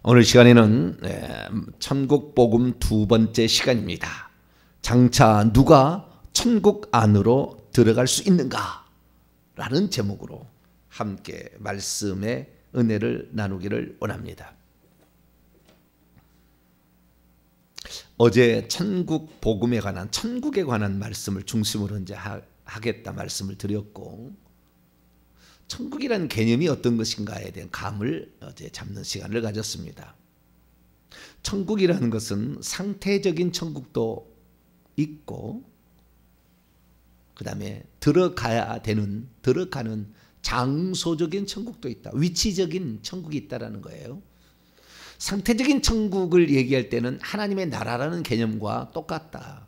오늘 시간에는 천국 복음 두 번째 시간입니다. 장차 누가 천국 안으로 들어갈 수 있는가? 라는 제목으로 함께 말씀의 은혜를 나누기를 원합니다. 어제 천국 복음에 관한, 천국에 관한 말씀을 중심으로 이제 하겠다 말씀을 드렸고, 천국이라는 개념이 어떤 것인가에 대한 감을 어제 잡는 시간을 가졌습니다. 천국이라는 것은 상태적인 천국도 있고, 그 다음에 들어가는 장소적인 천국도 있다. 위치적인 천국이 있다라는 거예요. 상태적인 천국을 얘기할 때는 하나님의 나라라는 개념과 똑같다.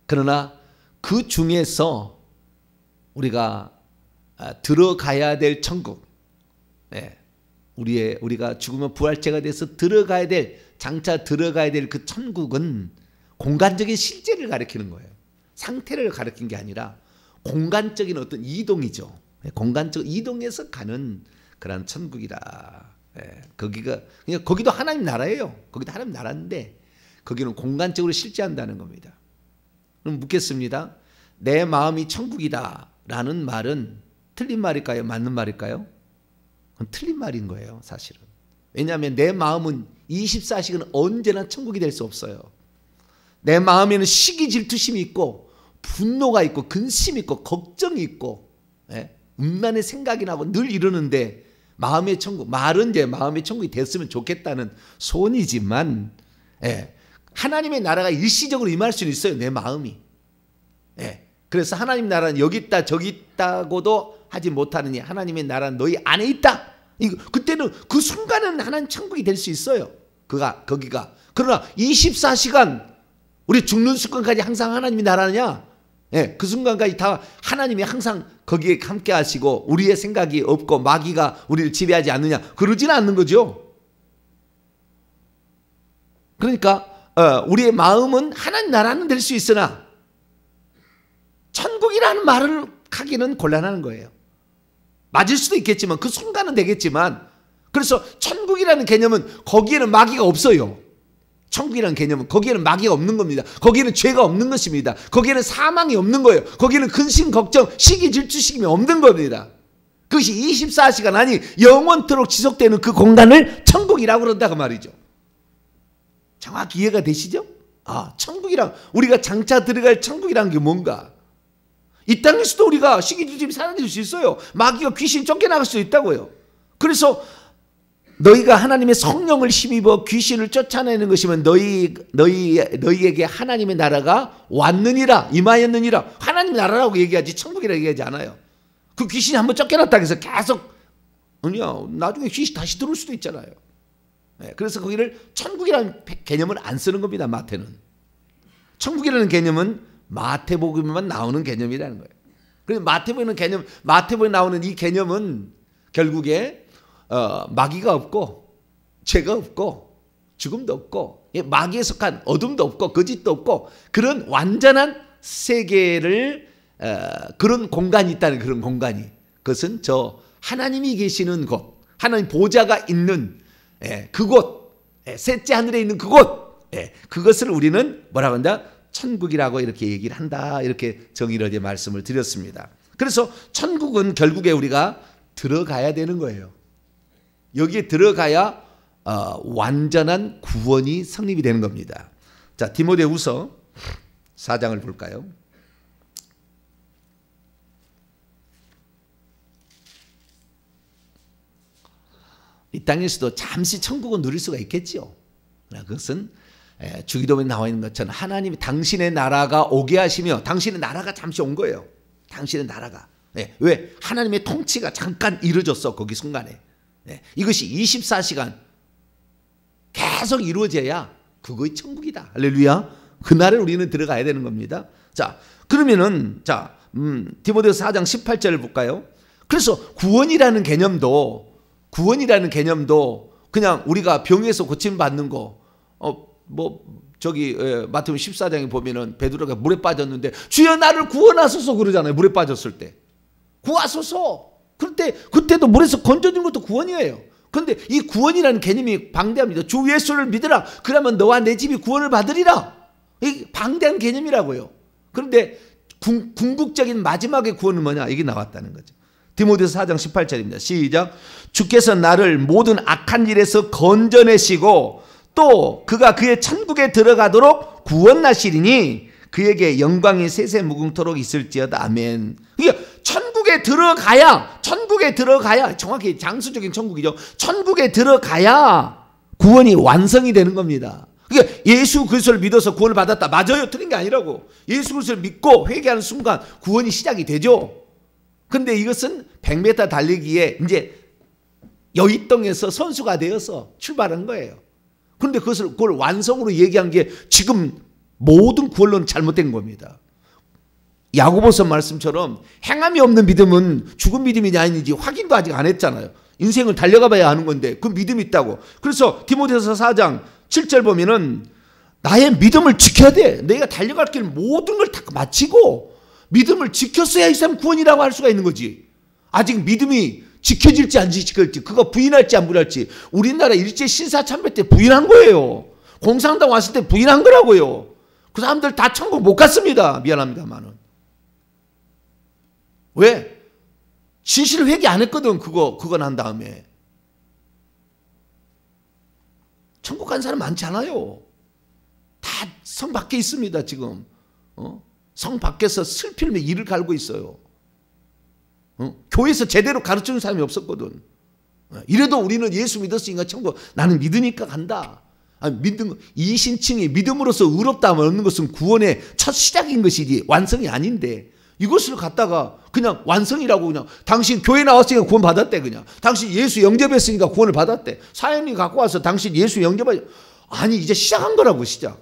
그러나 그 중에서 우리가 들어가야 될 천국, 우리가 죽으면 부활체가 돼서 들어가야 될, 장차 들어가야 될 그 천국은 공간적인 실제를 가리키는 거예요. 상태를 가리킨 게 아니라 공간적인 어떤 이동이죠. 공간적 이동에서 가는 그런 천국이다. 거기도 하나님 나라예요. 거기도 하나님 나라인데 거기는 공간적으로 실제한다는 겁니다. 그럼 묻겠습니다. 내 마음이 천국이다 라는 말은 틀린 말일까요? 맞는 말일까요? 그건 틀린 말인 거예요, 사실은. 왜냐하면 내 마음은 24시간 언제나 천국이 될 수 없어요. 내 마음에는 시기 질투심이 있고 분노가 있고 근심이 있고 걱정이 있고 음란의 생각이 나고 늘 이러는데, 마음의 천국, 말은 이제 마음의 천국이 됐으면 좋겠다는 소원이지만 하나님의 나라가 일시적으로 임할 수는 있어요, 내 마음이. 그래서 하나님 나라는 여기 있다 저기 있다고도 하지 못하느니 하나님의 나라는 너희 안에 있다. 그때는 그 순간은 하나님 천국이 될 수 있어요. 거기가. 그러나 24시간 우리 죽는 순간까지 항상 하나님이 나라냐? 그 순간까지 다 하나님이 항상 거기에 함께 하시고 우리의 생각이 없고 마귀가 우리를 지배하지 않느냐? 그러지는 않는 거죠. 그러니까 우리의 마음은 하나님 나라는 될 수 있으나 천국이라는 말을 하기는 곤란한 거예요. 맞을 수도 있겠지만 그 순간은 되겠지만, 그래서 천국이라는 개념은 거기에는 마귀가 없어요. 천국이라는 개념은 거기에는 마귀가 없는 겁니다. 거기에는 죄가 없는 것입니다. 거기에는 사망이 없는 거예요. 거기에는 근심, 걱정, 시기, 질투심이 없는 겁니다. 그것이 24시간 아니 영원토록 지속되는 그 공간을 천국이라고 그런다고 말이죠. 정확히 이해가 되시죠? 천국이란, 우리가 장차 들어갈 천국이란 게 뭔가? 이 땅에서도 우리가 시기, 질투심이 사라질 수 있어요. 마귀가 귀신 쫓겨나갈 수 있다고요. 그래서 너희가 하나님의 성령을 힘입어 귀신을 쫓아내는 것이면 너희에게 하나님의 나라가 왔느니라, 임하였느니라. 하나님의 나라라고 얘기하지 천국이라고 얘기하지 않아요. 그 귀신이 한번 쫓겨났다 해서 계속 나중에 귀신 다시 들어올 수도 있잖아요. 그래서 거기를 천국이라는 개념을 안 쓰는 겁니다. 마태는. 천국이라는 개념은 마태복음에만 나오는 개념이라는 거예요. 그래서 마태복음에 나오는 이 개념은 결국에 마귀가 없고 죄가 없고 죽음도 없고 마귀에 속한 어둠도 없고 거짓도 없고 그런 완전한 세계를 그런 공간이 있다는, 그런 공간이, 그것은 저 하나님이 계시는 곳, 하나님 보좌가 있는 그곳, 셋째 하늘에 있는 그곳, 그것을 우리는 뭐라고 한다? 천국이라고 이렇게 얘기를 한다. 이렇게 정의를 어제 말씀을 드렸습니다. 그래서 천국은 결국에 우리가 들어가야 되는 거예요. 여기에 들어가야 완전한 구원이 성립이 되는 겁니다. 자, 디모데후서 4장을 볼까요? 이 땅에서도 잠시 천국은 누릴 수가 있겠지요. 그것은 주기도문에 나와 있는 것처럼 하나님이 당신의 나라가 오게 하시며, 당신의 나라가 잠시 온 거예요. 당신의 나라가. 왜? 하나님의 통치가 잠깐 이루어졌어. 거기 순간에. 이것이 24시간 계속 이루어져야 그거의 천국이다. 할렐루야. 그날을 우리는 들어가야 되는 겁니다. 자, 그러면은 디모데후서 4장 18절을 볼까요? 그래서 구원이라는 개념도 그냥 우리가 병에서 고침 받는 거, 마태복음 14장에 보면은 베드로가 물에 빠졌는데 주여 나를 구원하소서 그러잖아요. 물에 빠졌을 때 구하소서. 그때도 물에서 건져준 것도 구원이에요. 그런데 이 구원이라는 개념이 방대합니다. 주 예수를 믿으라. 그러면 너와 내 집이 구원을 받으리라. 이 방대한 개념이라고요. 그런데 궁극적인 마지막의 구원은 뭐냐? 이게 나왔다는 거죠. 디모데서 4장 18절입니다. 시작. 주께서 나를 모든 악한 일에서 건져내시고 또 그가 그의 천국에 들어가도록 구원하시리니 그에게 영광이 세세 무궁토록 있을지어다. 아멘. 그러니까 천국에 들어가야 정확히 장수적인 천국이죠. 천국에 들어가야 구원이 완성이 되는 겁니다. 그러니까 예수 그리스도를 믿어서 구원을 받았다. 맞아요. 틀린 게 아니라고. 예수 그리스도를 믿고 회개하는 순간 구원이 시작이 되죠. 근데 이것은 100m 달리기에 이제 여의동에서 선수가 되어서 출발한 거예요. 그런데 그걸 완성으로 얘기한 게 지금 모든 구원론은 잘못된 겁니다. 야고보서 말씀처럼 행함이 없는 믿음은 죽은 믿음이냐 아닌지 확인도 아직 안 했잖아요. 인생을 달려가 봐야 아는 건데 그 믿음이 있다고. 그래서 디모데서 4장 7절 보면은 나의 믿음을 지켜야 돼. 내가 달려갈 길 모든 걸 다 마치고 믿음을 지켰어야 이 사람 구원이라고 할 수가 있는 거지. 아직 믿음이 지켜질지 안 지켜질지 그거 부인할지 안 부인할지 우리나라 일제 신사참배 때 부인한 거예요. 공산당 왔을 때 부인한 거라고요. 그 사람들 다 천국 못 갔습니다. 미안합니다만은. 왜? 진실 회개 안 했거든. 그거 난 다음에. 천국 간 사람 많지 않아요. 다 성 밖에 있습니다. 지금. 성 밖에서 슬피며 이를 갈고 있어요. 교회에서 제대로 가르치는 사람이 없었거든. 이래도 우리는 예수 믿었으니까 천국 나는 믿으니까 간다. 믿음, 이신칭이 믿음으로써 의롭다함을 얻는 것은 구원의 첫 시작인 것이지 완성이 아닌데 이것을 갖다가 그냥 완성이라고 그냥 당신 교회 나왔으니까 구원 받았대. 그냥 당신 예수 영접했으니까 구원을 받았대. 사연이 갖고 와서 당신 예수 영접하지. 아니 이제 시작한 거라고. 시작.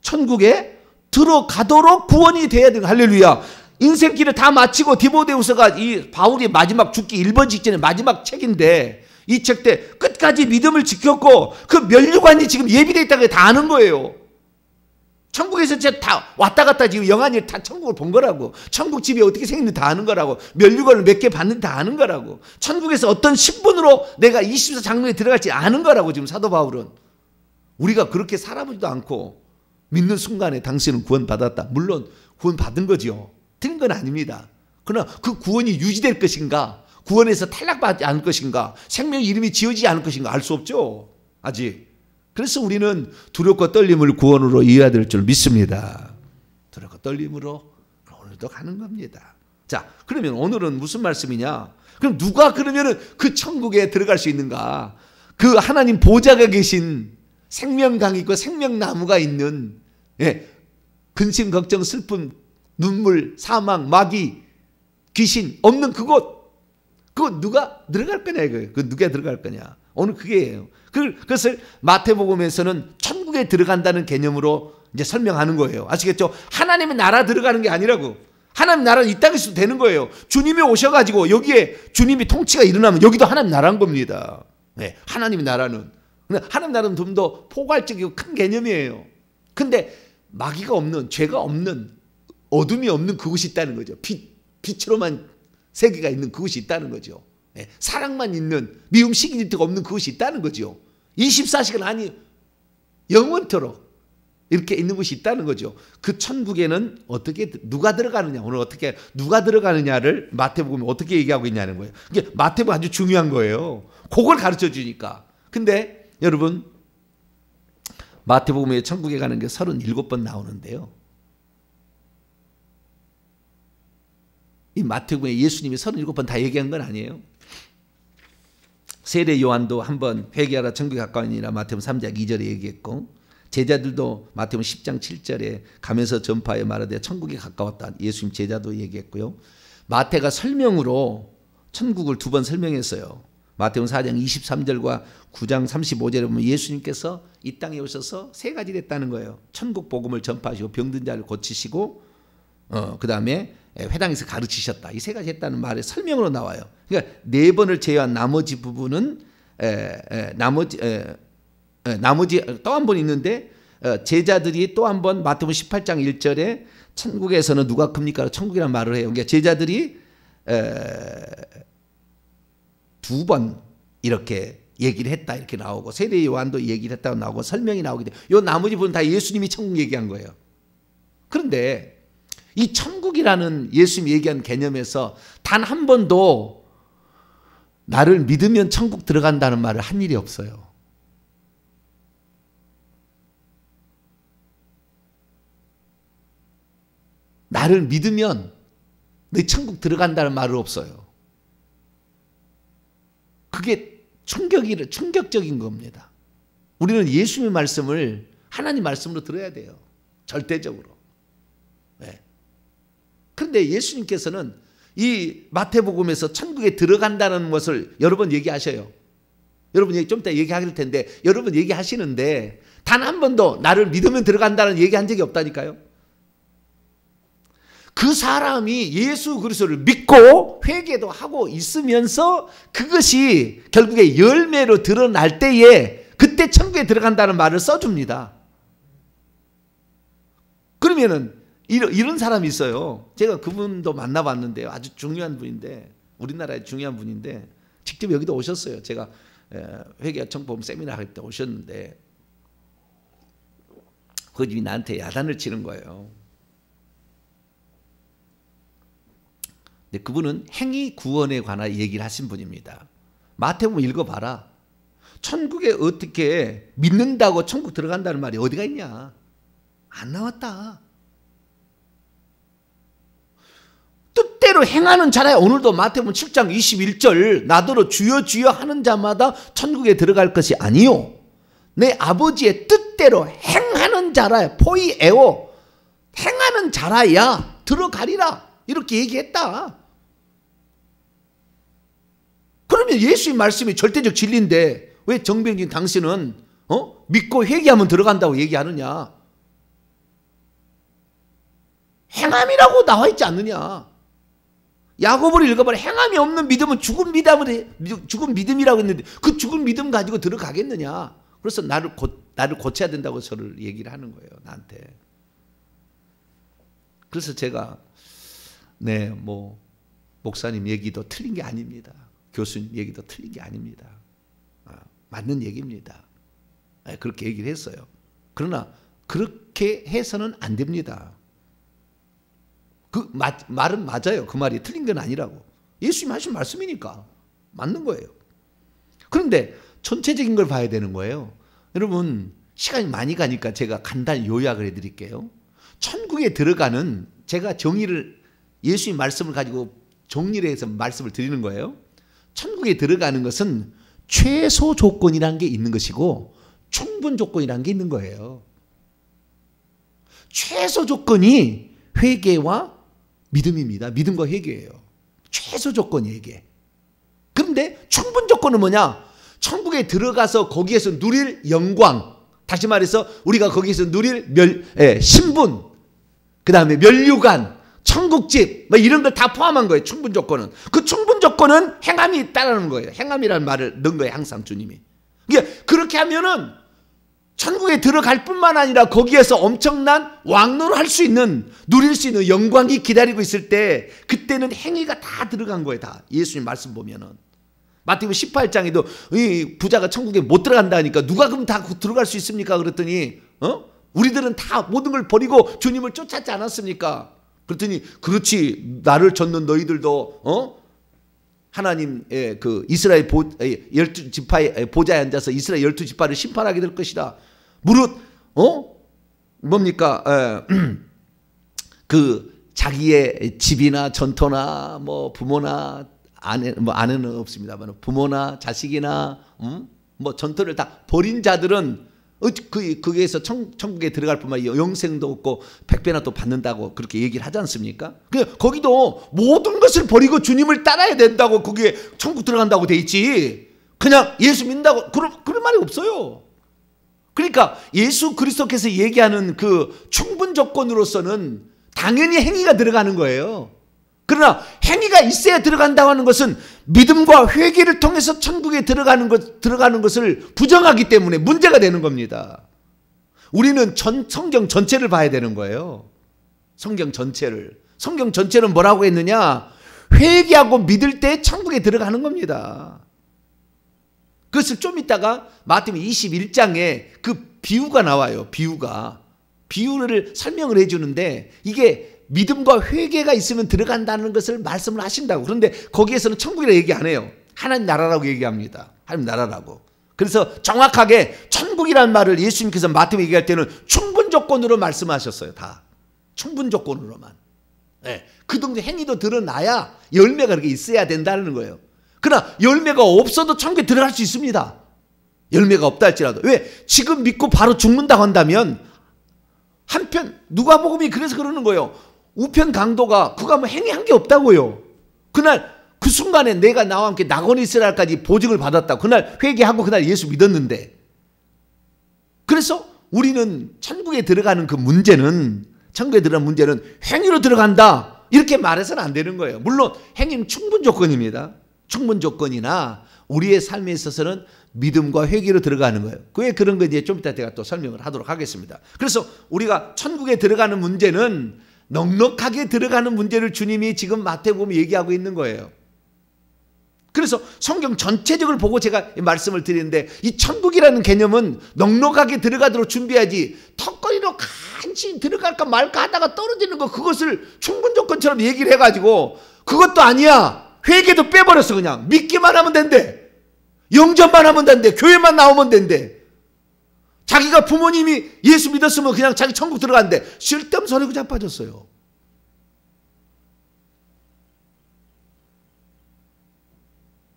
천국에 들어가도록 구원이 돼야 되는. 할렐루야. 인생길을 다 마치고 디모데후서가 이 바울이 마지막 죽기 1번 직전에 마지막 책인데 이 책 때 끝까지 믿음을 지켰고 그 면류관이 지금 예비되어 있다는 게 다 아는 거예요. 천국에서 진짜 다 왔다 갔다 지금 영안이 다 천국을 본 거라고. 천국 집이 어떻게 생겼는지 다 아는 거라고. 면류관을 몇 개 받는지 다 아는 거라고. 천국에서 어떤 신분으로 내가 24장로에 들어갈지 아는 거라고. 지금 사도 바울은. 우리가 그렇게 살아보지도 않고 믿는 순간에 당신은 구원 받았다. 물론 구원 받은 거죠. 틀린 건 아닙니다. 그러나 그 구원이 유지될 것인가, 구원에서 탈락받지 않을 것인가, 생명 이름이 지어지지 않을 것인가 알 수 없죠. 아직. 그래서 우리는 두렵고 떨림을 구원으로 이해해야 될 줄 믿습니다. 두렵고 떨림으로 오늘도 가는 겁니다. 자, 그러면 오늘은 무슨 말씀이냐? 그럼 누가 그러면은 그 천국에 들어갈 수 있는가? 그 하나님 보좌가 계신 생명강이 있고 생명나무가 있는, 근심, 걱정, 슬픔, 눈물, 사망, 마귀, 귀신 없는 그곳. 그거 누가 들어갈 거냐 이거예요. 그 누가 들어갈 거냐. 오늘 그게예요. 그것을 마태복음에서는 천국에 들어간다는 개념으로 이제 설명하는 거예요. 아시겠죠? 하나님의 나라 들어가는 게 아니라고. 하나님 나라는 이 땅에서 되는 거예요. 주님이 오셔가지고 여기에 주님이 통치가 일어나면 여기도 하나님 나라인 겁니다. 네, 하나님의 나라는. 하나님 나라는 좀 더 포괄적이고 큰 개념이에요. 근데 마귀가 없는, 죄가 없는, 어둠이 없는 그곳이 있다는 거죠. 빛으로만 세계가 있는 그곳이 있다는 거죠. 네, 사랑만 있는, 미움, 시기, 질투가 없는 그곳이 있다는 거죠. 24시간 아니 영원토록 이렇게 있는 곳이 있다는 거죠. 그 천국에는 어떻게 누가 들어가느냐, 오늘 어떻게 누가 들어가느냐를 마태복음에 어떻게 얘기하고 있냐는 거예요. 이게 마태복음 아주 중요한 거예요. 그걸 가르쳐 주니까. 근데 여러분, 마태복음에 천국에 가는 게 37번 나오는데요. 이 마태복음에 예수님이 37번 다 얘기한 건 아니에요. 세례 요한도 한번 회개하라 천국에 가까우니라 마태복음 3장 2절에 얘기했고, 제자들도 마태복음 10장 7절에 가면서 전파하여 말하되 천국에 가까웠다. 예수님 제자도 얘기했고요. 마태가 설명으로 천국을 2번 설명했어요. 마태복음 4장 23절과 9장 35절에 보면 예수님께서 이 땅에 오셔서 3가지를 했다는 거예요. 천국 복음을 전파하시고 병든 자를 고치시고 그 다음에 회당에서 가르치셨다. 이 3가지 했다는 말에 설명으로 나와요. 그러니까 4번을 제외한 나머지 부분은 나머지 또 한 번 있는데 제자들이 또 한 번 마태복음 18장 1절에 천국에서는 누가 큽니까? 천국이라는 말을 해요. 그러니까 제자들이 2번 이렇게 얘기를 했다 이렇게 나오고 세례 요한도 얘기를 했다고 나오고 설명이 나오게 돼요. 요 나머지 부분 다 예수님이 천국 얘기한 거예요. 그런데 이 천국이라는 예수님이 얘기한 개념에서 단 한 번도 나를 믿으면 천국 들어간다는 말을 한 일이 없어요. 나를 믿으면 너 천국 들어간다는 말은 없어요. 그게 충격적인 겁니다. 우리는 예수님의 말씀을 하나님 말씀으로 들어야 돼요. 절대적으로. 네. 그런데 예수님께서는 이 마태복음에서 천국에 들어간다는 것을 여러 번 얘기하셔요. 여러분 좀 이따 얘기할 텐데 여러 번 얘기하시는데 단 한 번도 나를 믿으면 들어간다는 얘기한 적이 없다니까요. 그 사람이 예수 그리스도를 믿고 회개도 하고 있으면서 그것이 결국에 열매로 드러날 때에 그때 천국에 들어간다는 말을 써줍니다. 그러면은 이런 사람이 있어요. 제가 그분도 만나봤는데요. 아주 중요한 분인데 우리나라의 중요한 분인데 직접 여기도 오셨어요. 제가 회개와 청보험 세미나 할 때 오셨는데 그 집이 나한테 야단을 치는 거예요. 근데 그분은 행위 구원에 관한 얘기를 하신 분입니다. 마태복음 읽어봐라. 천국에 어떻게 믿는다고 천국 들어간다는 말이 어디가 있냐. 안 나왔다. 뜻대로 행하는 자라야. 오늘도 마태복음 7장 21절 나더러 주여 주여 하는 자마다 천국에 들어갈 것이 아니요 내 아버지의 뜻대로 행하는 자라야. 포이에오 행하는 자라야 들어가리라. 이렇게 얘기했다. 그러면 예수의 말씀이 절대적 진리인데 왜 정병진 당신은 믿고 회개하면 들어간다고 얘기하느냐. 행함이라고 나와 있지 않느냐. 야고보를 읽어봐라. 행함이 없는 믿음은 죽은 믿음이라고 했는데 그 죽은 믿음 가지고 들어가겠느냐. 그래서 나를 고쳐야 된다고 저를 얘기를 하는 거예요. 나한테. 그래서 제가 목사님 얘기도 틀린 게 아닙니다. 교수님 얘기도 틀린 게 아닙니다. 맞는 얘기입니다. 그렇게 얘기를 했어요. 그러나 그렇게 해서는 안 됩니다. 그 말은 맞아요. 그 말이 틀린 건 아니라고. 예수님 하신 말씀이니까 맞는 거예요. 그런데 전체적인 걸 봐야 되는 거예요. 여러분 시간이 많이 가니까 제가 간단히 요약을 해드릴게요. 천국에 들어가는 제가 예수님 말씀을 가지고 정리를 해서 말씀을 드리는 거예요. 천국에 들어가는 것은 최소 조건이라는 게 있는 것이고 충분 조건이라는 게 있는 거예요. 최소 조건이 회개와 믿음입니다. 믿음과 회개예요. 최소 조건이 회개. 그런데 충분 조건은 뭐냐? 천국에 들어가서 거기에서 누릴 영광. 다시 말해서 우리가 거기에서 누릴 신분, 그 다음에 면류관, 천국집 이런 걸 다 포함한 거예요. 충분 조건은. 그 충분 조건은 행함이 있다라는 거예요. 행함이라는 말을 넣은 거예요. 항상 주님이. 그렇게 하면은 천국에 들어갈 뿐만 아니라 거기에서 엄청난 왕노를 할 수 있는 누릴 수 있는 영광이 기다리고 있을 때 그때는 행위가 다 들어간 거예요. 다. 예수님 말씀 보면은. 마태복음 18장에도 이 부자가 천국에 못 들어간다니까 누가 그럼 다 들어갈 수 있습니까? 그랬더니 우리들은 다 모든 걸 버리고 주님을 쫓았지 않았습니까? 그랬더니 그렇지 나를 쫓는 너희들도 하나님의 그 이스라엘 12지파의 보좌에 앉아서 이스라엘 12지파를 심판하게 될 것이다. 무릇 뭡니까? 그 자기의 집이나 전토나 부모나 아내는 없습니다만 부모나 자식이나 전토를 다 버린 자들은 거기에서 천국에 들어갈 뿐만 아니라 영생도 없고 백배나 또 받는다고 그렇게 얘기를 하지 않습니까? 거기도 모든 것을 버리고 주님을 따라야 된다고 거기에 천국 들어간다고 돼 있지. 그냥 예수 믿는다고 그런 말이 없어요. 그러니까 예수 그리스도께서 얘기하는 그 충분 조건으로서는 당연히 행위가 들어가는 거예요. 그러나 행위가 있어야 들어간다고 하는 것은 믿음과 회개를 통해서 천국에 들어가는 것을 부정하기 때문에 문제가 되는 겁니다. 우리는 성경 전체를 봐야 되는 거예요. 성경 전체를. 성경 전체는 뭐라고 했느냐? 회개하고 믿을 때 천국에 들어가는 겁니다. 그것을 좀 이따가 마태복음 21장에 그 비유가 나와요. 비유를 설명을 해주는데 이게 믿음과 회개가 있으면 들어간다는 것을 말씀을 하신다고. 그런데 거기에서는 천국이라고 얘기 안 해요. 하나님 나라라고 얘기합니다. 하나님 나라라고. 그래서 정확하게 천국이라는 말을 예수님께서 마태복음 얘기할 때는 충분 조건으로 말씀하셨어요. 다 충분 조건으로만. 네. 그 정도 행위도 드러나야 열매가 그렇게 있어야 된다는 거예요. 그러나 열매가 없어도 천국에 들어갈 수 있습니다. 열매가 없다 할지라도. 왜? 지금 믿고 바로 죽는다고 한다면 한편 누가복음이 그래서 그러는 거예요. 우편 강도가 그가 뭐 행위한 게 없다고요. 그날 그 순간에 내가 나와 함께 낙원에 있으라 할까지 보증을 받았다고. 그날 회개하고 그날 예수 믿었는데. 그래서 우리는 천국에 들어가는 그 문제는, 천국에 들어가는 문제는 행위로 들어간다 이렇게 말해서는 안 되는 거예요. 물론 행위는 충분 조건입니다. 충분 조건이나 우리의 삶에 있어서는 믿음과 회개로 들어가는 거예요. 왜 그런 거 이제 좀 이따 제가 또 설명을 하도록 하겠습니다. 그래서 우리가 천국에 들어가는 문제는 넉넉하게 들어가는 문제를 주님이 지금 마태복음에 얘기하고 있는 거예요. 그래서 성경 전체적으로 보고 제가 말씀을 드리는데 이 천국이라는 개념은 넉넉하게 들어가도록 준비하지 턱걸이로 간신히 들어갈까 말까 하다가 떨어지는 거 그것을 충분 조건처럼 얘기를 해가지고 그것도 아니야. 회개도 빼버렸어. 그냥 믿기만 하면 된대. 영접만 하면 된대. 교회만 나오면 된대. 자기가 부모님이 예수 믿었으면 그냥 자기 천국 들어간대. 쓸데없는 소리 그냥 빠졌어요.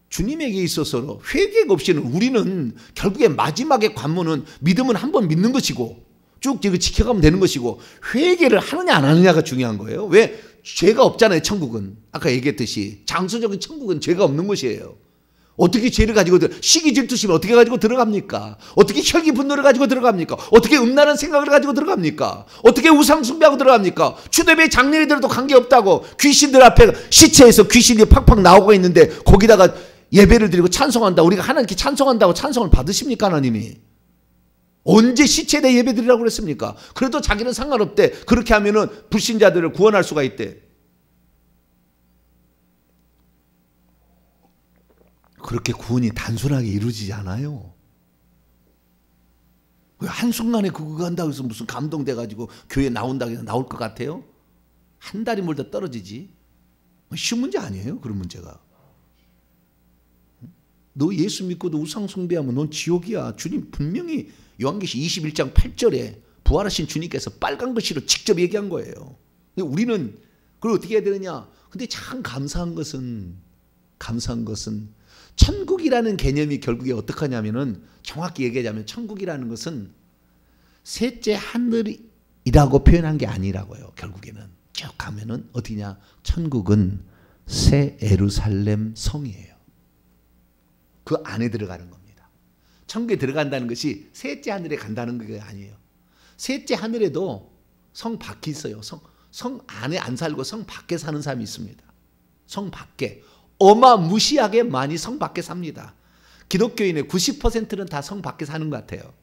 주님에게 있어서 회개가 없이는 우리는 결국에 마지막의 관문은 믿음은 한 번 믿는 것이고 쭉 지켜가면 되는 것이고 회개를 하느냐 안 하느냐가 중요한 거예요. 왜? 죄가 없잖아요. 천국은. 아까 얘기했듯이 장소적인 천국은 죄가 없는 것이에요. 어떻게 죄를 가지고 시기 질투심을 어떻게 가지고 들어갑니까? 어떻게 혈기 분노를 가지고 들어갑니까? 어떻게 음란한 생각을 가지고 들어갑니까? 어떻게 우상 숭배하고 들어갑니까? 추대배 장례들도 관계없다고 귀신들 앞에 시체에서 귀신이 팍팍 나오고 있는데 거기다가 예배를 드리고 찬송한다. 우리가 하나님께 찬송한다고 찬송을 받으십니까? 하나님이 언제 시체에 대해 예배 드리라고 그랬습니까? 그래도 자기는 상관없대. 그렇게 하면은 불신자들을 구원할 수가 있대. 그렇게 구원이 단순하게 이루어지지 않아요. 왜 한순간에 그거 한다고 해서 무슨 감동돼가지고 교회 나온다고 해서 나올 것 같아요? 한 달이 멀다 떨어지지. 쉬운 문제 아니에요. 그런 문제가. 너 예수 믿고도 우상 숭배하면 넌 지옥이야. 주님 분명히 요한계시 21장 8절에 부활하신 주님께서 빨간 글씨로 직접 얘기한 거예요. 우리는 그걸 어떻게 해야 되느냐. 근데 참 감사한 것은 천국이라는 개념이 결국에 어떻게 하냐면은 정확히 얘기하자면 천국이라는 것은 셋째 하늘이라고 표현한 게 아니라고요. 결국에는 쭉 가면은 어디냐. 천국은 새 예루살렘 성이에요. 그 안에 들어가는 겁니다. 천국에 들어간다는 것이 셋째 하늘에 간다는 게 아니에요. 셋째 하늘에도 성 밖에 있어요. 성 안에 안 살고 성 밖에 사는 사람이 있습니다. 성 밖에. 어마무시하게 많이 성 밖에 삽니다. 기독교인의 90%는 다 성 밖에 사는 것 같아요.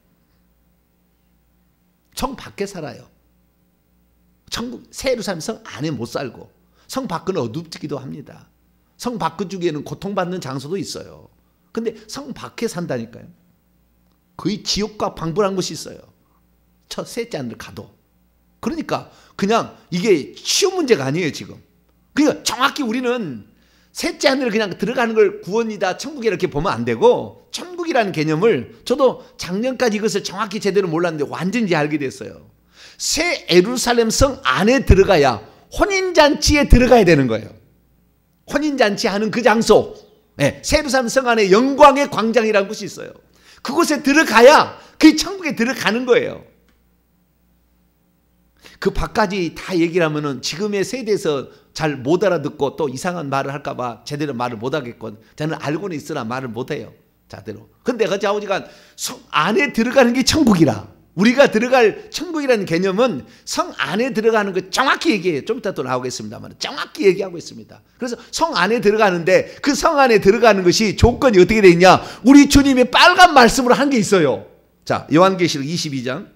성 밖에 살아요. 천국 새 예루살렘 성 안에 못 살고 성 밖은 어둡기도 합니다. 성 밖 중에는 고통받는 장소도 있어요. 근데 성 밖에 산다니까요. 거의 지옥과 방불한 곳이 있어요. 첫 셋째 하늘 가도. 그러니까 그냥 이게 쉬운 문제가 아니에요 지금. 그러니까 정확히 우리는 셋째 하늘을 그냥 들어가는 걸 구원이다 천국에 이렇게 보면 안 되고 천국이라는 개념을 저도 작년까지 이것을 정확히 제대로 몰랐는데 완전히 알게 됐어요. 새 예루살렘 성 안에 들어가야 혼인잔치에 들어가야 되는 거예요. 혼인잔치 하는 그 장소. 네, 새 예루살렘 성 안에 영광의 광장이라는 곳이 있어요. 그곳에 들어가야 그 천국에 들어가는 거예요. 그 밖까지 다 얘기를 하면은 지금의 세대에서 잘 못 알아듣고 또 이상한 말을 할까 봐 제대로 말을 못 하겠건 저는 알고는 있으나 말을 못 해요. 자대로. 근데 그 좌우지간 성 안에 들어가는 게 천국이라. 우리가 들어갈 천국이라는 개념은 성 안에 들어가는 거 정확히 얘기해요. 좀 이따 또 나오겠습니다만 정확히 얘기하고 있습니다. 그래서 성 안에 들어가는데 그 성 안에 들어가는 것이 조건이 어떻게 되어 있냐. 우리 주님이 빨간 말씀으로 한 게 있어요. 자, 요한계시록 22장.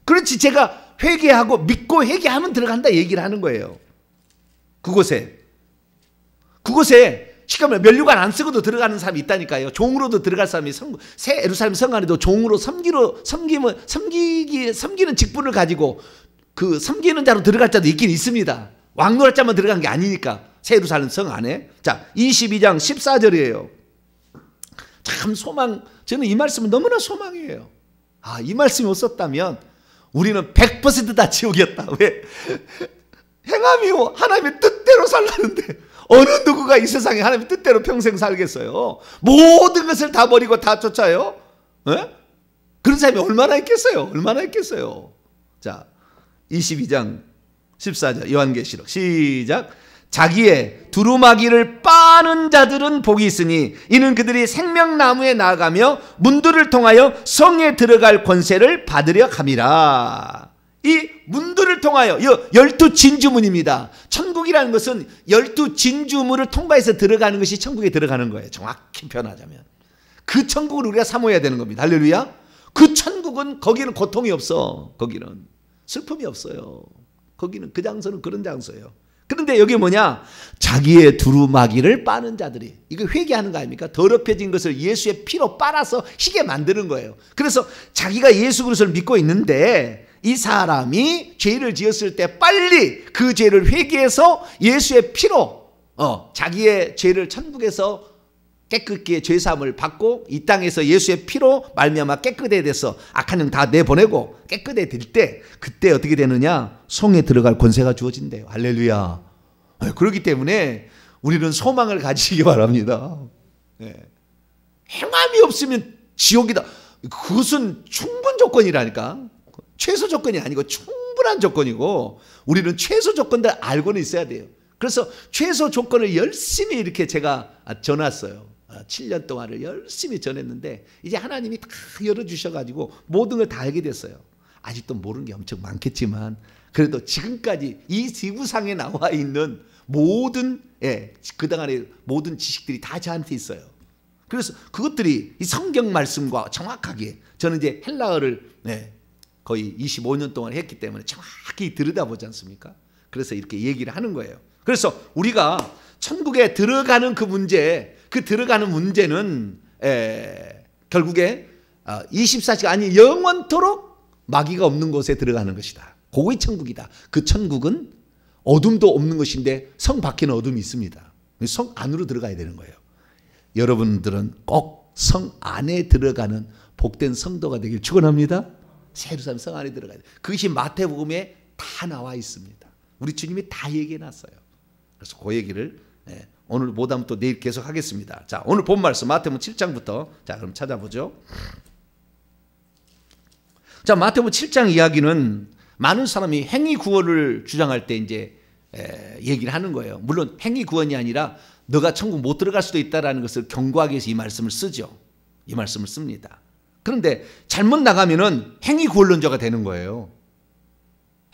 그렇지, 제가 회개하고 믿고 회개하면 들어간다 얘기를 하는 거예요. 그곳에 시커면 면류관 안 쓰고도 들어가는 사람이 있다니까요. 종으로도 들어갈 사람이 새 예루살렘 성 안에도 종으로 섬기는 직분을 가지고 그 섬기는 자로 들어갈 자도 있긴 있습니다. 왕노할 자만 들어간 게 아니니까 새 예루살렘 성 안에. 자, 22장 14절이에요. 참 저는 이 말씀은 너무나 소망이에요. 이 말씀이 없었다면 우리는 100% 다 지옥이었다. 왜? 행함이 하나님의 뜻대로 살라는데 어느 누구가 이 세상에 하나님의 뜻대로 평생 살겠어요? 모든 것을 다 버리고 다 쫓아요? 에? 그런 사람이 얼마나 있겠어요? 얼마나 있겠어요? 자, 22장 14절 요한계시록 시작. 자기의 두루마기를 빠는 자들은 복이 있으니 이는 그들이 생명나무에 나아가며 문들을 통하여 성에 들어갈 권세를 받으려 함이라. 이 문들을 통하여 12진주문입니다. 천국이라는 것은 12진주문을 통과해서 들어가는 것이 천국에 들어가는 거예요. 정확히 표현하자면 그 천국을 우리가 사모해야 되는 겁니다. 할렐루야. 그 천국은 거기는 고통이 없어. 거기는 슬픔이 없어요. 거기는 그 장소는 그런 장소예요. 그런데 여기 뭐냐? 자기의 두루마기를 빠는 자들이. 이거 회개하는 거 아닙니까? 더럽혀진 것을 예수의 피로 빨아서 희게 만드는 거예요. 그래서 자기가 예수 그리스도를 믿고 있는데 이 사람이 죄를 지었을 때 빨리 그 죄를 회개해서 예수의 피로 자기의 죄를 천국에서 깨끗게 죄사함을 받고 이 땅에서 예수의 피로 말미암아 깨끗해 돼서 악한 영 다 내보내고 깨끗해 될 때 그때 어떻게 되느냐? 성에 들어갈 권세가 주어진대요. 할렐루야. 그렇기 때문에 우리는 소망을 가지시기 바랍니다. 행함이 없으면 지옥이다. 그것은 충분 조건이라니까. 최소 조건이 아니고 충분한 조건이고 우리는 최소 조건들 알고는 있어야 돼요. 그래서 최소 조건을 열심히 이렇게 제가 전했어요. 7년 동안을 열심히 전했는데 이제 하나님이 다 열어주셔가지고 모든 걸 다 알게 됐어요. 아직도 모르는 게 엄청 많겠지만 그래도 지금까지 이 지구상에 나와 있는 모든 그동안의 모든 지식들이 다 저한테 있어요. 그래서 그것들이 이 성경 말씀과 정확하게 저는 이제 헬라어를 거의 25년 동안 했기 때문에 정확히 들여다보지 않습니까? 그래서 이렇게 얘기를 하는 거예요. 그래서 우리가 천국에 들어가는 그 문제, 그 들어가는 문제는 결국에 24시간 아니 영원토록 마귀가 없는 곳에 들어가는 것이다. 그게 천국이다. 그 천국은 어둠도 없는 것인데 성 밖에는 어둠이 있습니다. 성 안으로 들어가야 되는 거예요. 여러분들은 꼭 성 안에 들어가는 복된 성도가 되길 축원합니다. 예루살렘 성 안에 들어가야 돼요. 그것이 마태복음에 다 나와 있습니다. 우리 주님이 다 얘기해 놨어요. 그래서 그 얘기를 오늘 못하면 또 내일 계속 하겠습니다. 자, 오늘 본 말씀 마태복음 7장부터 자, 그럼 찾아보죠. 자, 마태복음 7장 이야기는 많은 사람이 행위 구원을 주장할 때 이제 얘기를 하는 거예요. 물론 행위 구원이 아니라 너가 천국 못 들어갈 수도 있다라는 것을 경고하기 위해서 이 말씀을 쓰죠. 이 말씀을 씁니다. 그런데 잘못 나가면은 행위 구원론자가 되는 거예요.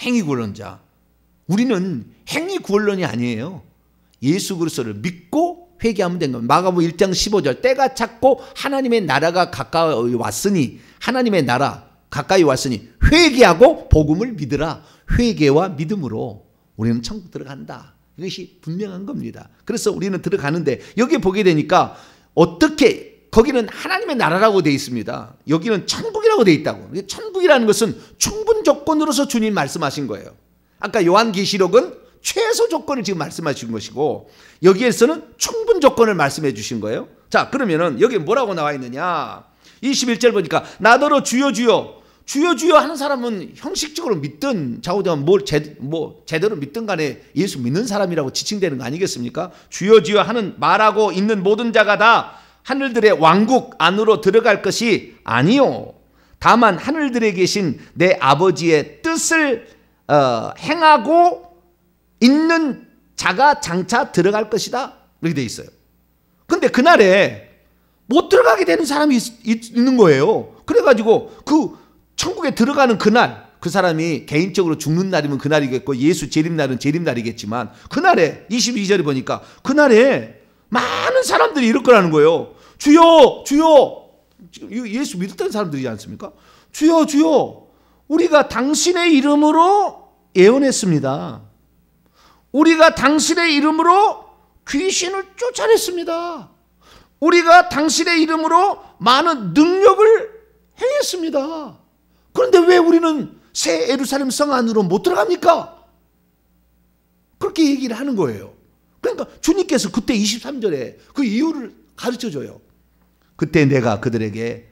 행위 구원론자. 우리는 행위 구원론이 아니에요. 예수 그리스도를 믿고 회개하면 된 겁니다. 마가복음 1장 15절 때가 찼고 하나님의 나라가 가까이 왔으니 하나님의 나라 가까이 왔으니 회개하고 복음을 믿으라. 회개와 믿음으로 우리는 천국 들어간다. 이것이 분명한 겁니다. 그래서 우리는 들어가는데 여기 보게 되니까 어떻게 거기는 하나님의 나라라고 되어 있습니다. 여기는 천국이라고 되어 있다고. 천국이라는 것은 충분 조건으로서 주님 말씀하신 거예요. 아까 요한계시록은 최소 조건을 지금 말씀하신 것이고 여기에서는 충분 조건을 말씀해 주신 거예요. 자, 그러면은 여기 뭐라고 나와 있느냐? 21절 보니까 나더러 주여 주여 주여 주여 하는 사람은 형식적으로 믿든 좌우되면 제대로 믿든 간에 예수 믿는 사람이라고 지칭되는 거 아니겠습니까? 주여 주여 하는 말하고 있는 모든 자가 다 하늘들의 왕국 안으로 들어갈 것이 아니요 다만 하늘들에 계신 내 아버지의 뜻을 행하고 있는 자가 장차 들어갈 것이다. 이렇게 돼 있어요. 근데 그날에 못 들어가게 되는 사람이 있는 거예요. 그래가지고 그 천국에 들어가는 그날, 그 사람이 개인적으로 죽는 날이면 그날이겠고 예수 재림날은 재림날이겠지만 그날에 22절에 보니까 그날에 많은 사람들이 이럴 거라는 거예요. 주여 주여, 예수 믿었던 사람들이지 않습니까? 주여 주여, 우리가 당신의 이름으로 예언했습니다. 우리가 당신의 이름으로 귀신을 쫓아냈습니다. 우리가 당신의 이름으로 많은 능력을 행했습니다. 그런데 왜 우리는 새 예루살렘 성 안으로 못 들어갑니까? 그렇게 얘기를 하는 거예요. 그러니까 주님께서 그때 23절에 그 이유를 가르쳐줘요. 그때 내가 그들에게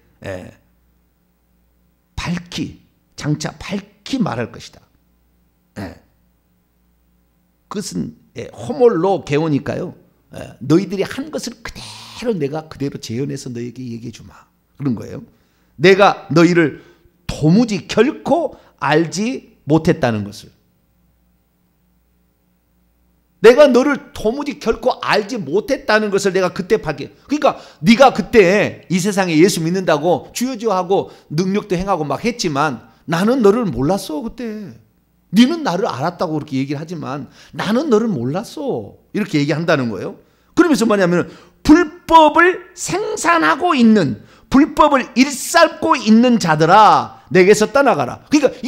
장차 밝히 말할 것이다. 그것은 호몰로 개오니까요. 너희들이 한 것을 그대로 내가 그대로 재현해서 너에게 얘기해 주마. 그런 거예요. 내가 너희를 도무지 결코 알지 못했다는 것을. 내가 너를 도무지 결코 알지 못했다는 것을 내가 그때 밝게. 그러니까 네가 그때 이 세상에 예수 믿는다고 주여주여하고 능력도 행하고 막 했지만 나는 너를 몰랐어 그때. 너는 나를 알았다고 그렇게 얘기를 하지만 나는 너를 몰랐어. 이렇게 얘기한다는 거예요. 그러면서 뭐냐면 불법을 생산하고 있는, 불법을 일삼고 있는 자들아 내게서 떠나가라. 그러니까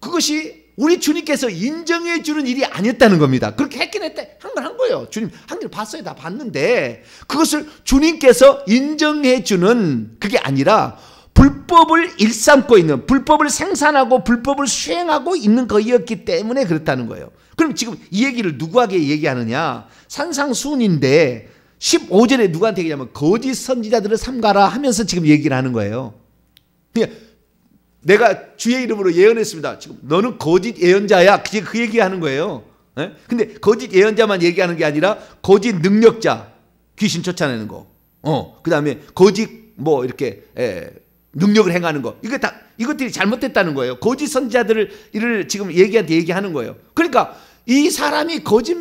그것이 우리 주님께서 인정해 주는 일이 아니었다는 겁니다. 그렇게 했긴 했다. 한 건 한 거예요. 주님 한 걸 봤어요. 다 봤는데 그것을 주님께서 인정해 주는 그게 아니라 불법을 일삼고 있는, 불법을 생산하고 불법을 수행하고 있는 거였기 때문에 그렇다는 거예요. 그럼 지금 이 얘기를 누구에게 얘기하느냐? 산상수훈인데 15절에 누구한테 얘기하냐면 거짓 선지자들을 삼가라 하면서 지금 얘기를 하는 거예요. 그러니까 내가 주의 이름으로 예언했습니다. 지금 너는 거짓 예언자야. 그 얘기하는 거예요. 근데 거짓 예언자만 얘기하는 게 아니라 거짓 능력자, 귀신 쫓아내는 거. 그 다음에 거짓 이렇게 능력을 행하는 거. 이거 다 이것들이 잘못됐다는 거예요. 거짓 선지자들을 지금 얘기하는 거예요. 그러니까 이 사람이 거짓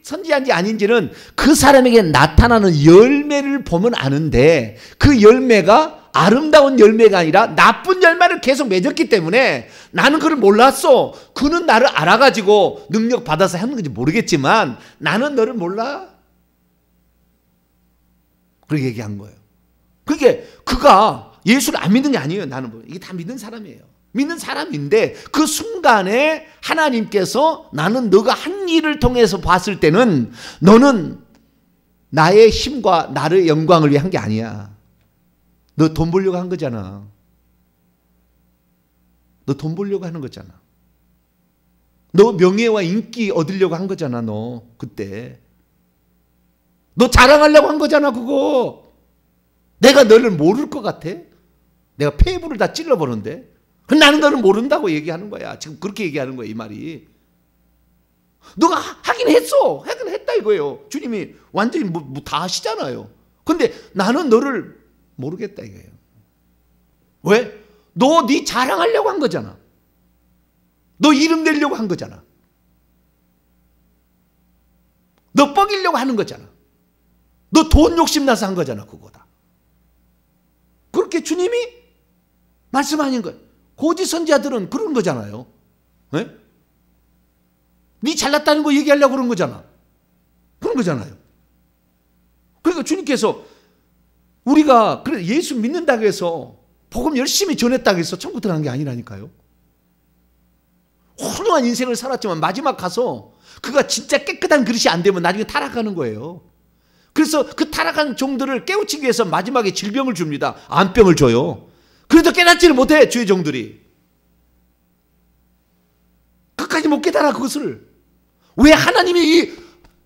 선지자인지 아닌지는 그 사람에게 나타나는 열매를 보면 아는데 그 열매가 아름다운 열매가 아니라 나쁜 열매를 계속 맺었기 때문에 나는 그걸 몰랐어. 그는 나를 알아가지고 능력 받아서 하는 건지 모르겠지만 나는 너를 몰라. 그렇게 얘기한 거예요. 그게 그가 예수를 안 믿는 게 아니에요. 나는 이게 다 믿는 사람이에요. 믿는 사람인데 그 순간에 하나님께서 나는 너가 한 일을 통해서 봤을 때는 너는 나의 힘과 나의 영광을 위해 한 게 아니야. 너 돈 벌려고 한 거잖아. 너 돈 벌려고 하는 거잖아. 너 명예와 인기 얻으려고 한 거잖아. 너 그때. 너 자랑하려고 한 거잖아. 그거. 내가 너를 모를 것 같아? 내가 폐부를 다 찔러보는데 나는 너를 모른다고 얘기하는 거야. 지금 그렇게 얘기하는 거야. 이 말이. 너가 하긴 했어. 하긴 했다 이거예요. 주님이 완전히 다 하시잖아요. 근데 나는 너를 모르겠다 이거예요. 왜? 너 네 자랑하려고 한 거잖아. 너 이름 내려고 한 거잖아. 너 뻑이려고 하는 거잖아. 너 돈 욕심 나서 한 거잖아. 그거다. 그렇게 주님이 말씀하는 거예요. 거짓 선지자들은 그런 거잖아요. 네? 네 잘났다는 거 얘기하려고 그런 거잖아. 그런 거잖아요. 그러니까 주님께서 우리가 그래 예수 믿는다고 해서 복음 열심히 전했다고 해서 천국 들어간 게 아니라니까요. 훌륭한 인생을 살았지만 마지막 가서 그가 진짜 깨끗한 그릇이 안 되면 나중에 타락하는 거예요. 그래서 그 타락한 종들을 깨우치기 위해서 마지막에 질병을 줍니다. 암병을 줘요. 그래도 깨닫지를 못해 주의 종들이. 끝까지 못 깨달아 그것을. 왜 하나님이 이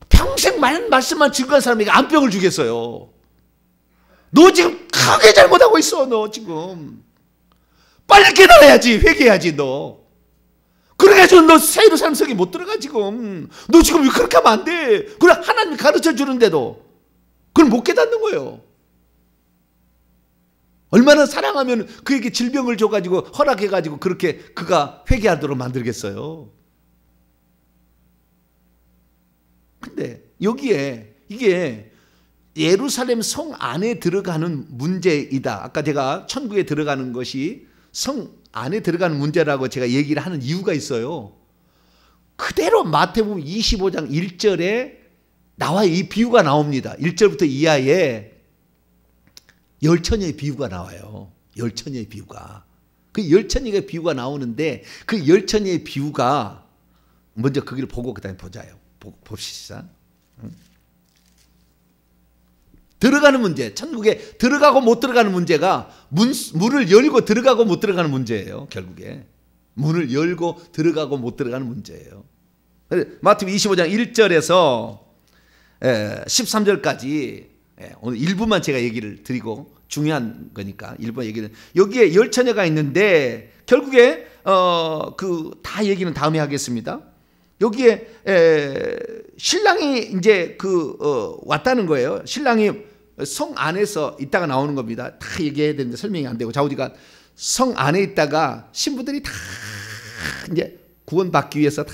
평생 말씀만 증거한 사람에게 암병을 주겠어요. 너 지금 크게 잘못하고 있어. 너 지금 빨리 깨달아야지. 회개해야지 너. 그래가지고 너 새 예루살렘 성에 못 들어가 지금. 너 지금 왜 그렇게 하면 안 돼. 그래 하나님이 가르쳐 주는데도 그걸 못 깨닫는 거예요. 얼마나 사랑하면 그에게 질병을 줘가지고 허락해가지고 그렇게 그가 회개하도록 만들겠어요. 근데 여기에 이게 예루살렘 성 안에 들어가는 문제이다. 아까 제가 천국에 들어가는 것이 성 안에 들어가는 문제라고 제가 얘기를 하는 이유가 있어요. 그대로 마태복음 25장 1절에 나와 이 비유가 나옵니다. 1절부터 이하에 열처녀의 비유가 나와요. 열처녀의 비유가. 그 열처녀의 비유가 나오는데 그 열처녀의 비유가 먼저 거기를 보고 그다음에 보자요. 봅시다. 들어가는 문제, 천국에 들어가고 못 들어가는 문제가 문을 열고 들어가고 못 들어가는 문제예요. 결국에 문을 열고 들어가고 못 들어가는 문제예요. 마태복음 25장 1절에서 13절까지 오늘 일부만 제가 얘기를 드리고 중요한 거니까 일부 얘기는 여기에 열처녀가 있는데 결국에 다 얘기는 다음에 하겠습니다. 여기에 신랑이 이제 왔다는 거예요. 신랑이 성 안에서 있다가 나오는 겁니다. 다 얘기해야 되는데 설명이 안 되고 좌우지간 성 안에 있다가 신부들이 다 이제 구원받기 위해서 다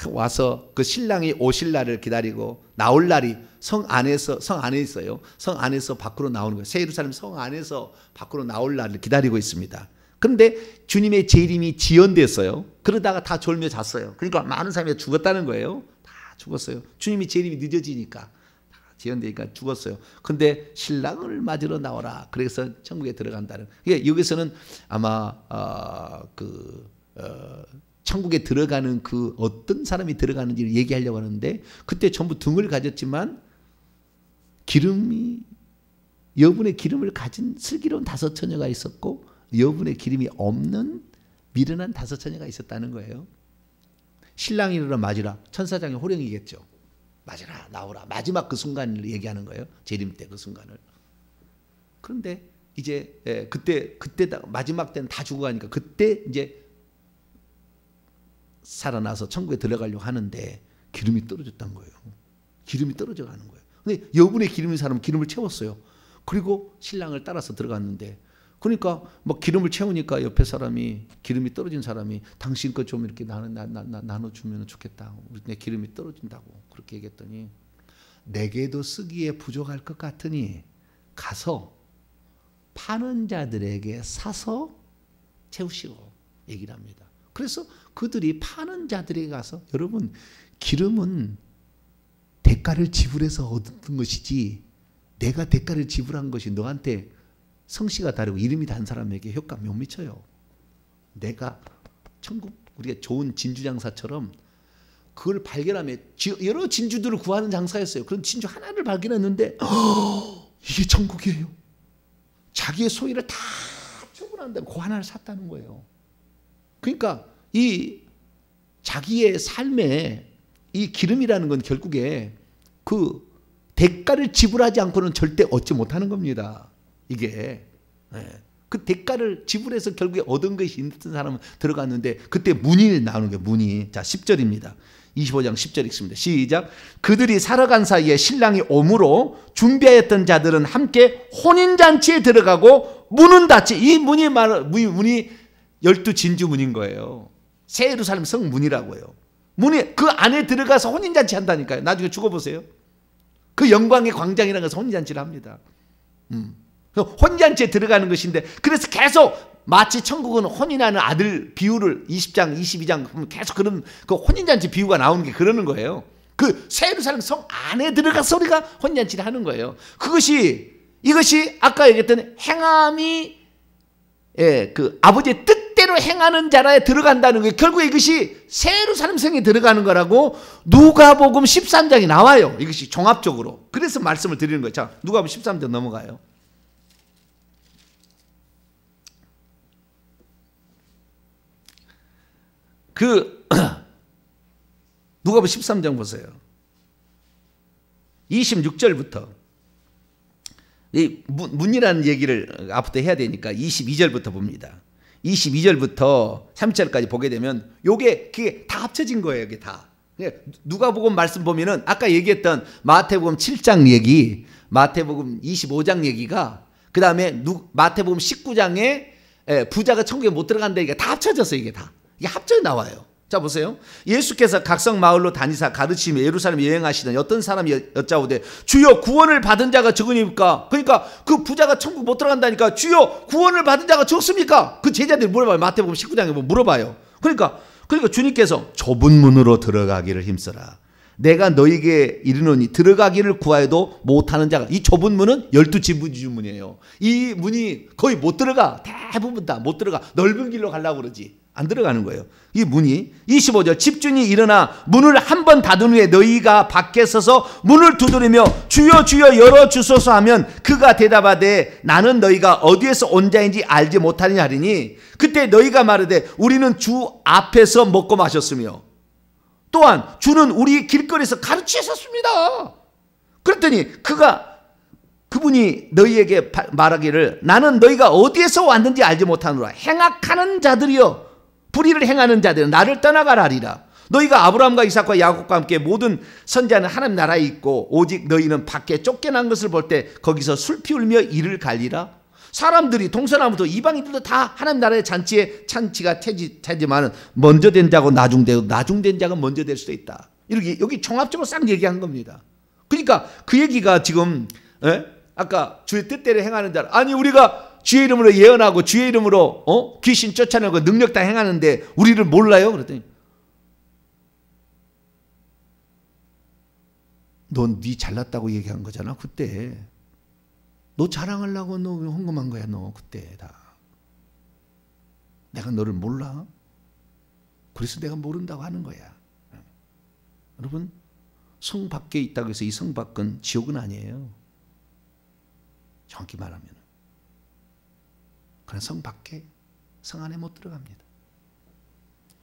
와서 그 신랑이 오실 날을 기다리고 나올 날이 성 안에 있어요. 성 안에서 밖으로 나오는 거예요. 새 예루살렘 성 안에서 밖으로 나올 날을 기다리고 있습니다. 그런데 주님의 재림이 지연됐어요. 그러다가 다 졸며 잤어요. 그러니까 많은 사람이 죽었다는 거예요. 다 죽었어요. 주님이 재림이 늦어지니까 다 지연되니까 죽었어요. 근데 신랑을 맞으러 나오라. 그래서 천국에 들어간다는. 여기서는 아마 천국에 들어가는 그 어떤 사람이 들어가는지를 얘기하려고 하는데 그때 전부 등을 가졌지만 여분의 기름을 가진 슬기로운 5 처녀가 있었고 여분의 기름이 없는 미련한 5 처녀가 있었다는 거예요. 신랑이 일어나 맞으라. 천사장의 호령이겠죠. 맞으라 나오라. 마지막 그 순간을 얘기하는 거예요. 재림 때 그 순간을. 그런데 이제 그때 마지막 때는 다 죽어가니까 그때 이제 살아나서 천국에 들어가려고 하는데 기름이 떨어졌단 거예요. 기름이 떨어져 가는 거예요. 근데 여분의 기름인 사람은 기름을 채웠어요. 그리고 신랑을 따라서 들어갔는데 그러니까 막 기름을 채우니까 옆에 사람이 기름이 떨어진 사람이 당신 거 좀 이렇게 나눠주면 좋겠다. 내 기름이 떨어진다고 그렇게 얘기했더니 내게도 쓰기에 부족할 것 같으니 가서 파는 자들에게 사서 채우시오 얘기를 합니다. 그래서 그들이 파는 자들에게 가서 여러분 기름은 대가를 지불해서 얻은 것이지 내가 대가를 지불한 것이 너한테 성씨가 다르고 이름이 다른 사람에게 효과 못 미쳐요. 내가 천국 우리가 좋은 진주 장사처럼 그걸 발견하면 여러 진주들을 구하는 장사였어요. 그런 진주 하나를 발견했는데 이게 천국이에요. 자기의 소유를 다 처분한 다음에 그 하나를 샀다는 거예요. 그러니까 이 자기의 삶에 이 기름이라는 건 결국에 그 대가를 지불하지 않고는 절대 얻지 못하는 겁니다. 이게 그 대가를 지불해서 결국에 얻은 것이 있는 사람은 들어갔는데 그때 문이 나오는 게 문이. 자 10절입니다. 25장 10절 읽습니다. 시작. 그들이 살아간 사이에 신랑이 오므로 준비하였던 자들은 함께 혼인잔치에 들어가고 문은 닫지. 이 문이 12 진주문인 거예요. 새 예루살렘 성문이라고요. 문이 그 안에 들어가서 혼인잔치 한다니까요. 나중에 죽어보세요. 그 영광의 광장이라는 것은 혼인잔치를 합니다. 혼인잔치에 들어가는 것인데 그래서 계속 마치 천국은 혼인하는 아들 비유를 20장 22장 계속 그런 그 혼인잔치 비유가 나오는 게 그러는 거예요. 그 새 예루살렘 성 안에 들어가서 우리가 혼인잔치를 하는 거예요. 이것이 아까 얘기했던 행함이 그 아버지의 뜻대로 행하는 자라에 들어간다는 거예요. 결국 이것이 새 예루살렘 성에 들어가는 거라고 누가복음 13장이 나와요. 이것이 종합적으로. 그래서 말씀을 드리는 거예요. 자, 누가복음 13장 넘어가요. 누가복음 13장 보세요. 26절부터 이 문이라는 얘기를 앞부터 해야 되니까 22절부터 봅니다. 22절부터 3절까지 보게 되면 그게 다 합쳐진 거예요. 이게 다. 누가복음 말씀 보면은 아까 얘기했던 마태복음 7장 얘기, 마태복음 25장 얘기가 그 다음에 마태복음 19장에 부자가 천국에 못 들어간다. 이게 다 합쳐졌어요. 이게 합쳐 나와요. 자 보세요. 예수께서 각성 마을로 다니사 가르치며 예루살렘 여행하시던 어떤 사람이 여짜오되 주여 구원을 받은 자가 적으니까. 그러니까 그 부자가 천국 못 들어간다니까 주여 구원을 받은 자가 적습니까? 그 제자들이 물어봐요. 마태복음 19장에 물어봐요. 그러니까 주님께서 좁은 문으로 들어가기를 힘써라. 내가 너에게 이르노니 들어가기를 구하여도 못하는 자가. 이 좁은 문은 12 진주문이에요. 이 문이 거의 못 들어가. 대부분 다 못 들어가. 넓은 길로 가려고 그러지. 안 들어가는 거예요. 이 문이 25절 집주인이 일어나 문을 한 번 닫은 후에 너희가 밖에 서서 문을 두드리며 주여 주여 열어주소서 하면 그가 대답하되 나는 너희가 어디에서 온 자인지 알지 못하느냐 하리니 그때 너희가 말하되 우리는 주 앞에서 먹고 마셨으며 또한 주는 우리 길거리에서 가르치셨습니다. 그랬더니 그분이 너희에게 말하기를 나는 너희가 어디에서 왔는지 알지 못하노라. 행악하는 자들이여 불의를 행하는 자들은 나를 떠나가라 하리라. 너희가 아브라함과 이삭과 야곱과 함께 모든 선지자는 하나님 나라에 있고 오직 너희는 밖에 쫓겨난 것을 볼 때 거기서 술 피울며 이를 갈리라. 사람들이 동서남부도 이방인들도 다 하나님 나라의 잔치가 태지만 먼저 된 자고 나중된 자가 먼저 될 수도 있다. 이렇게 여기 종합적으로 싹 얘기한 겁니다. 그러니까 그 얘기가 지금 아까 주의 뜻대로 행하는 자 아니 우리가 주의 이름으로 예언하고 주의 이름으로 귀신 쫓아내고 능력 다 행하는데 우리를 몰라요? 그랬더니 넌 네 잘났다고 얘기한 거잖아 그때. 너 자랑하려고 너 헌금한 거야 너 그때 다. 내가 너를 몰라? 그래서 내가 모른다고 하는 거야. 여러분 성 밖에 있다고 해서 이 성 밖은 지옥은 아니에요. 정확히 말하면 그냥 성 밖에 성 안에 못 들어갑니다.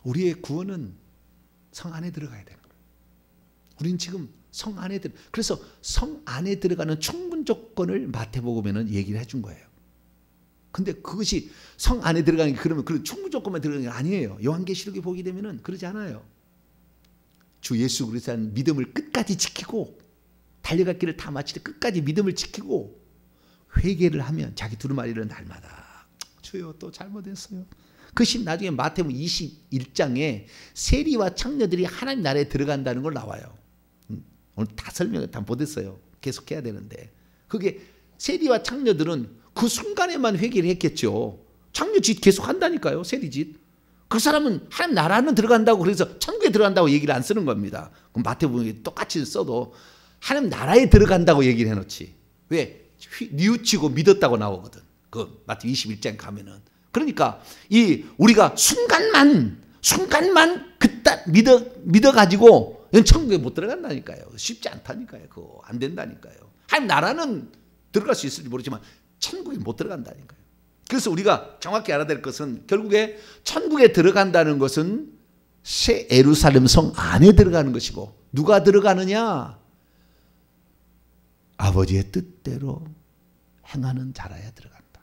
우리의 구원은 성 안에 들어가야 되는 거예요. 우리는 지금 성 안에 그래서 성 안에 들어가는 충분 조건을 마태복음에는 얘기를 해준 거예요. 근데 그것이 성 안에 들어가는 게 그러면 그 충분 조건만 들어가는 게 아니에요. 요한계시록에 보게 되면은 그러지 않아요. 주 예수 그리스도의 믿음을 끝까지 지키고 달려갈 길을 다 마칠 때 끝까지 믿음을 지키고 회개를 하면 자기 두루마리를 날마다 주여 또 잘못했어요. 그것이 나중에 마태복음 21장에 세리와 창녀들이 하나님 나라에 들어간다는 걸 나와요. 오늘 다 설명을 다 못했어요. 계속해야 되는데 그게 세리와 창녀들은 그 순간에만 회개를 했겠죠. 창녀짓 계속 한다니까요. 세리짓. 그 사람은 하나님 나라는 들어간다고 그래서 천국에 들어간다고 얘기를 안 쓰는 겁니다. 그럼 마태복음에 똑같이 써도 하나님 나라에 들어간다고 얘기를 해놓지. 왜? 뉘우치고 믿었다고 나오거든. 그 마태 21장에 가면은. 그러니까 우리가 순간만 그딱 믿어가지고 천국에 못 들어간다니까요. 쉽지 않다니까요. 그거 안 된다니까요. 하나님 나라는 들어갈 수 있을지 모르지만 천국에 못 들어간다니까요. 그래서 우리가 정확히 알아야 될 것은 결국에 천국에 들어간다는 것은 새 예루살렘 성 안에 들어가는 것이고 누가 들어가느냐? 아버지의 뜻대로 행하는 자라야 들어간다.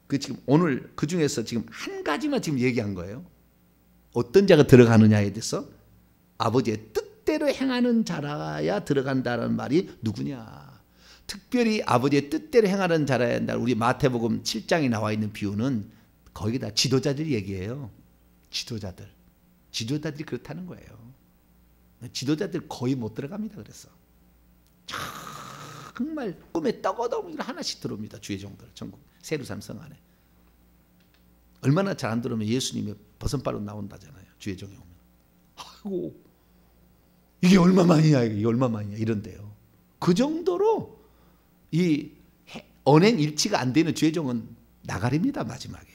그 지금 오늘 그 중에서 지금 한 가지만 지금 얘기한 거예요. 어떤 자가 들어가느냐에 대해서 아버지의 뜻대로 행하는 자라야 들어간다는 말이 누구냐? 특별히 아버지의 뜻대로 행하는 자라야 한다. 우리 마태복음 7장에 나와 있는 비유는 거기다 지도자들 얘기해요. 지도자들이 그렇다는 거예요. 지도자들 거의 못 들어갑니다. 그래서 정말 꿈에 떡어덩이를 하나씩 들어옵니다. 주의 종들 전국 세루살렘 성 안에. 얼마나 잘 안 들어오면 예수님의 버선발로 나온다잖아요. 주의 종에 오면. 아이고 이게 얼마만이냐 이게 얼마만이냐 이런데요. 그 정도로 이 언행 일치가 안 되는 주의 종은 나가리입니다. 마지막에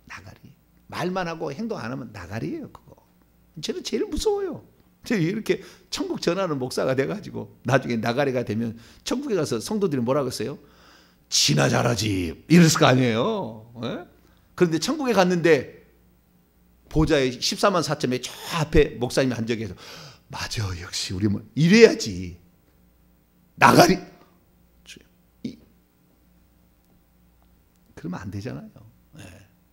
나가리. 말만 하고 행동 안 하면 나가리예요. 그거. 저는 제일 무서워요. 제가 이렇게 천국 전하는 목사가 돼가지고 나중에 나가리가 되면 천국에 가서 성도들이 뭐라고 했어요? 지나 잘하지 이랬을 거 아니에요. 에? 그런데 천국에 갔는데 보좌에 14만 4천에 저 앞에 목사님이 앉아 계셔서 맞아 역시 우리 뭐 이래야지 나가리 그러면 안 되잖아요. 예.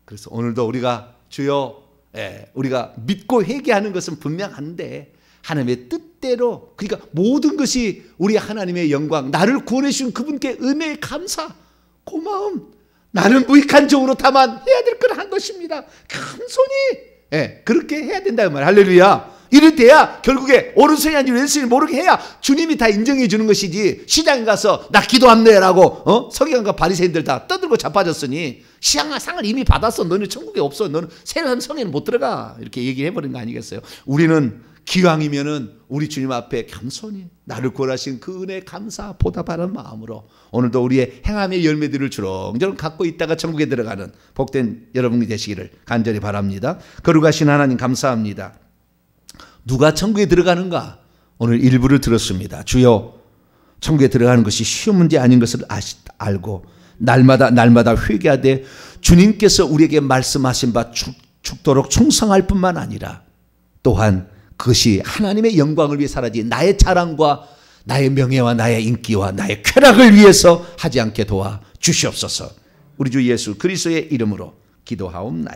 그래서 오늘도 우리가 주여 우리가 믿고 회개하는 것은 분명한데 하나님의 뜻대로 그러니까 모든 것이 우리 하나님의 영광 나를 구원해 주신 그분께 은혜의 감사 고마움 나는 무익한 종으로 다만 해야 될 걸 한 것입니다. 큰손이 그렇게 해야 된다는 말 할렐루야. 이럴 때야 결국에 오른손이 아닌지 왼손이 모르게 해야 주님이 다 인정해 주는 것이지 시장에 가서 나 기도합네라고 서기관과 바리새인들 다 떠들고 자빠졌으니 상을 이미 받았어. 너는 천국에 없어. 너는 새로운 성에는 못 들어가. 이렇게 얘기해 버린 거 아니겠어요? 우리는 기왕이면은 우리 주님 앞에 겸손히 나를 구원하신 그 은혜 감사 보답하는 마음으로 오늘도 우리의 행함의 열매들을 주렁주렁 갖고 있다가 천국에 들어가는 복된 여러분이 되시기를 간절히 바랍니다. 거룩하신 하나님 감사합니다. 누가 천국에 들어가는가? 오늘 일부를 들었습니다. 주여, 천국에 들어가는 것이 쉬운 문제 아닌 것을 알고 날마다 회개하되 주님께서 우리에게 말씀하신 바 죽도록 충성할 뿐만 아니라 또한 그것이 하나님의 영광을 위해 살아지 나의 자랑과 나의 명예와 나의 인기와 나의 쾌락을 위해서 하지 않게 도와 주시옵소서. 우리 주 예수 그리스도의 이름으로 기도하옵나이다.